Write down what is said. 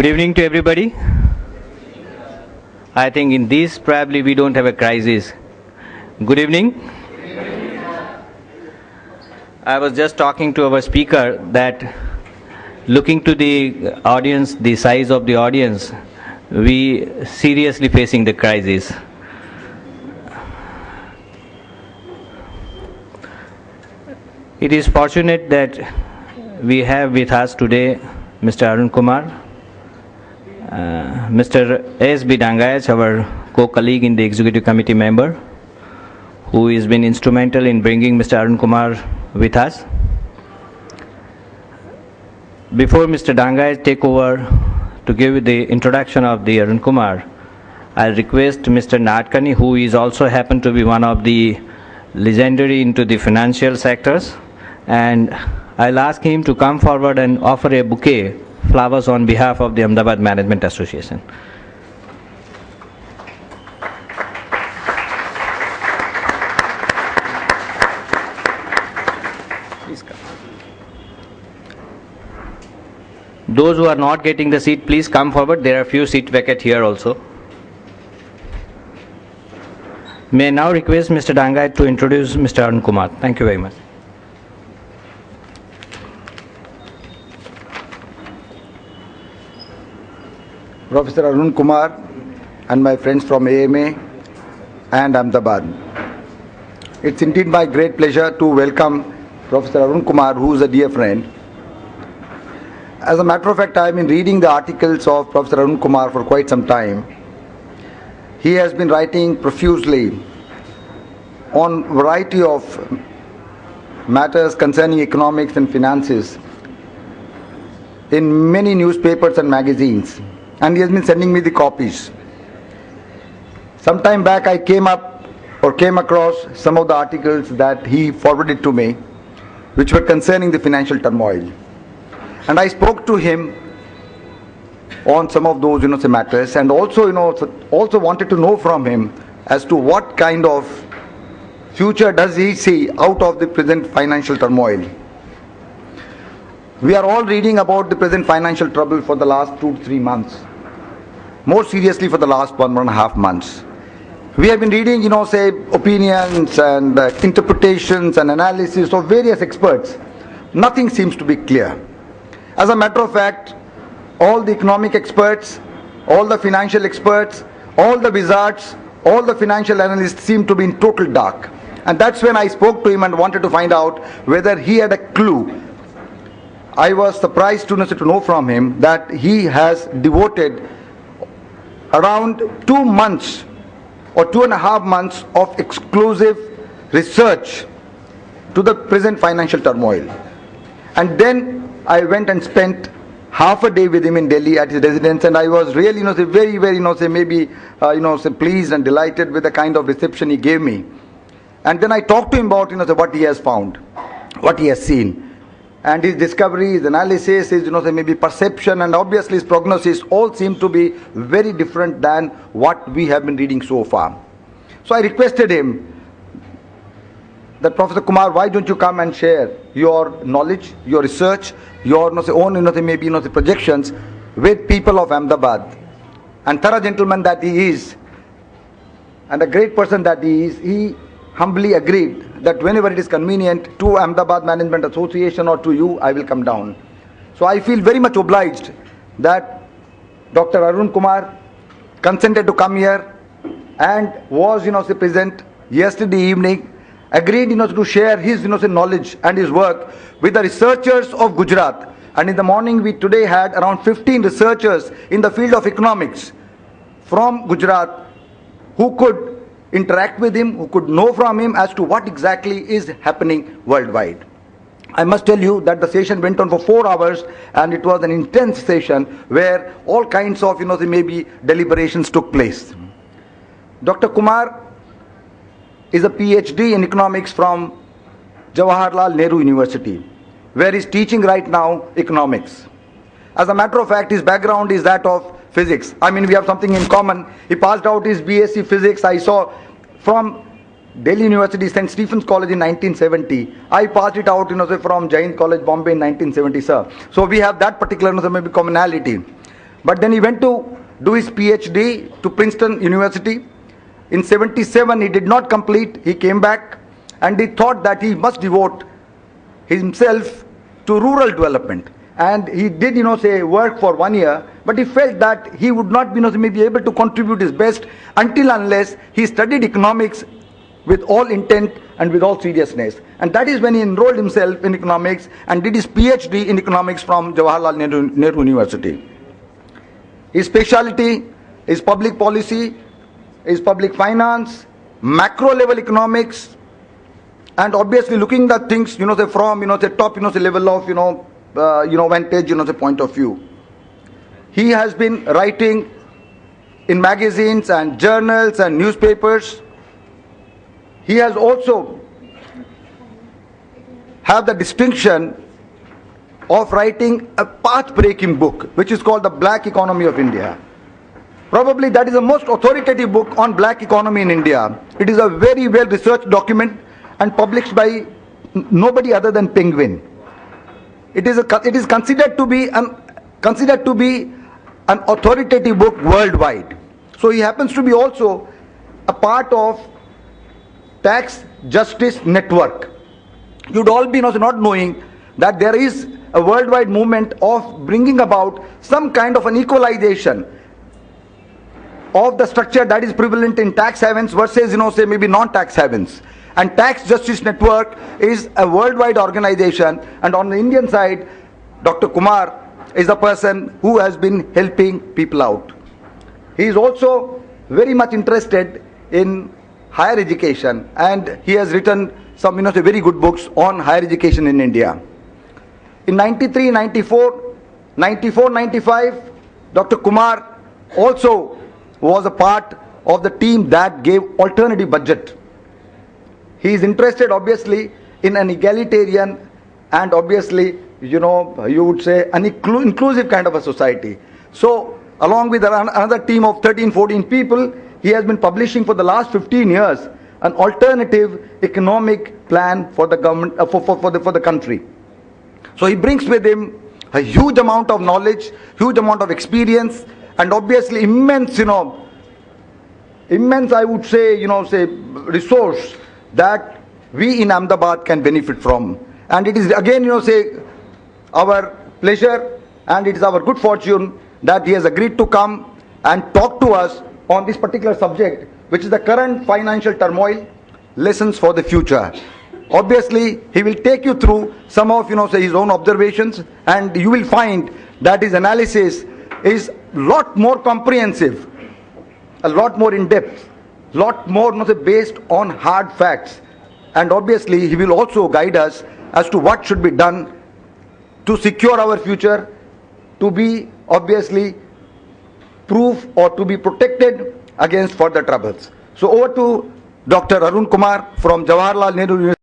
Good evening to everybody. I think in this probably we don't have a crisis. Good evening. I was just talking to our speaker that looking to the audience, the size of the audience, we seriously facing the crisis. It is fortunate that we have with us today Mr. Arun Kumar, Mr. S.B. Dangayach, our co-colleague in the executive committee member, who has been instrumental in bringing Mr. Arun Kumar with us. Before Mr. Dangayach take over to give the introduction of the Arun Kumar, I'll request Mr. Nadkani, who is also happened to be one of the legendary into the financial sectors, and I'll ask him to come forward and offer a bouquet flowers on behalf of the Ahmedabad Management Association. Please come. Those who are not getting the seat, please come forward. There are a few seat vacant here also. May I now request Mr. Dangayach to introduce Mr. Arun Kumar. Thank you very much. Professor Arun Kumar and my friends from AMA and Ahmedabad. It's indeed my great pleasure to welcome Professor Arun Kumar, who is a dear friend. As a matter of fact, I have been reading the articles of Professor Arun Kumar for quite some time. He has been writing profusely on a variety of matters concerning economics and finances in many newspapers and magazines. And he has been sending me the copies. Some time back I came across some of the articles that he forwarded to me, which were concerning the financial turmoil. And I spoke to him on some of those matters, and also wanted to know from him as to what kind of future does he see out of the present financial turmoil. We are all reading about the present financial trouble for the last 2 to 3 months. More seriously for the last 1.5 months. We have been reading, opinions and interpretations and analysis of various experts. Nothing seems to be clear. As a matter of fact, all the economic experts, all the financial experts, all the wizards, all the financial analysts seem to be in total dark. And that's when I spoke to him and wanted to find out whether he had a clue. I was surprised to know from him that he has devoted around 2 months or 2.5 months of exclusive research to the present financial turmoil. And then I went and spent half a day with him in Delhi at his residence, and I was really very pleased and delighted with the kind of reception he gave me. And then I talked to him about what he has found, what he has seen. And his discovery, his analysis, his maybe perception, and obviously his prognosis all seem to be very different than what we have been reading so far. So I requested him that, Professor Kumar, why don't you come and share your knowledge, your research, your own projections with people of Ahmedabad. And thorough gentleman that he is, and a great person that he is, he humbly agreed that whenever it is convenient to Ahmedabad Management Association or to you, I will come down. So I feel very much obliged that Dr. Arun Kumar consented to come here and was present yesterday evening, agreed to share his knowledge and his work with the researchers of Gujarat. And in the morning we today had around 15 researchers in the field of economics from Gujarat who could interact with him, who could know from him as to what exactly is happening worldwide. I must tell you that the session went on for 4 hours, and it was an intense session where all kinds of maybe deliberations took place. Dr. Kumar is a PhD in economics from Jawaharlal Nehru University, where he's teaching right now economics. As a matter of fact, his background is that of physics. I mean, we have something in common. He passed out his BSc physics, I saw, from Delhi University, St. Stephen's College in 1970. I passed it out, from Jain College, Bombay in 1970, sir. So we have that particular maybe commonality. But then he went to do his PhD to Princeton University. In 77, he did not complete. He came back and he thought that he must devote himself to rural development. And he did, work for 1 year, but he felt that he would not be able to contribute his best until unless he studied economics with all intent and with all seriousness. And that is when he enrolled himself in economics and did his PhD in economics from Jawaharlal Nehru University. His specialty is public policy, is public finance, macro level economics, and obviously looking at things, from, the top, level of, vantage, the point of view. He has been writing in magazines and journals and newspapers. He has also have the distinction of writing a path-breaking book, which is called The Black Economy of India. Probably that is the most authoritative book on black economy in India. It is a very well-researched document and published by nobody other than Penguin. It is considered to be an authoritative book worldwide. So he happens to be also a part of Tax Justice Network. You'd all be not knowing that there is a worldwide movement of bringing about some kind of an equalization of the structure that is prevalent in tax havens versus, maybe non-tax havens. And Tax Justice Network is a worldwide organization, and on the Indian side, Dr. Kumar is the person who has been helping people out. He is also very much interested in higher education, and he has written some very good books on higher education in India. In 93, 94, 95, Dr. Kumar also was a part of the team that gave alternative budget. He is interested obviously in an egalitarian and obviously, you would say an inclusive kind of a society. So along with another team of 13, 14 people, he has been publishing for the last 15 years an alternative economic plan for the government, for the country. So he brings with him a huge amount of knowledge, huge amount of experience, and obviously immense, I would say, resource that we in Ahmedabad can benefit from. And it is again, our pleasure and it is our good fortune that he has agreed to come and talk to us on this particular subject, which is the current financial turmoil, lessons for the future. Obviously, he will take you through some of, his own observations, and you will find that his analysis is a lot more comprehensive, a lot more in-depth, lot more based on hard facts. And obviously, he will also guide us as to what should be done to secure our future, to be obviously proof or to be protected against further troubles. So over to Dr. Arun Kumar from Jawaharlal Nehru University.